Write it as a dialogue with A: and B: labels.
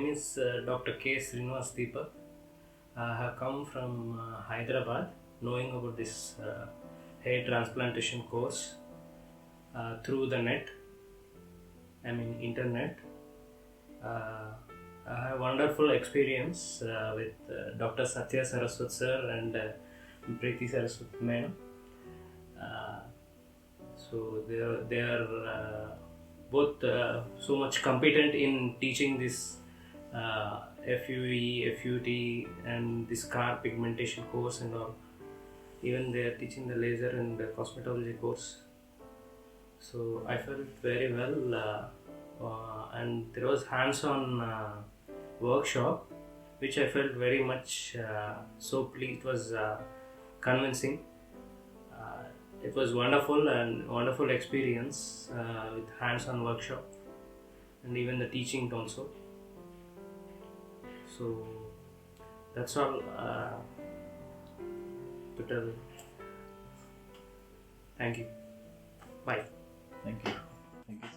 A: name is Dr. K Srinivas Deepak. I have come from Hyderabad knowing about this hair transplantation course through the net, internet. I have wonderful experience with Dr. Satya Saraswat sir and Preeti Saraswat ma'am. So they are both so much competent in teaching this FUE, FUT and this scar pigmentation course and all. Even they are teaching the laser and the cosmetology course. So I felt very well and there was hands-on workshop which I felt very much so pleased. It was convincing. It was wonderful experience with hands-on workshop and even the teaching also. So that's all to tell. Thank you. Bye.
B: Thank you. Thank you.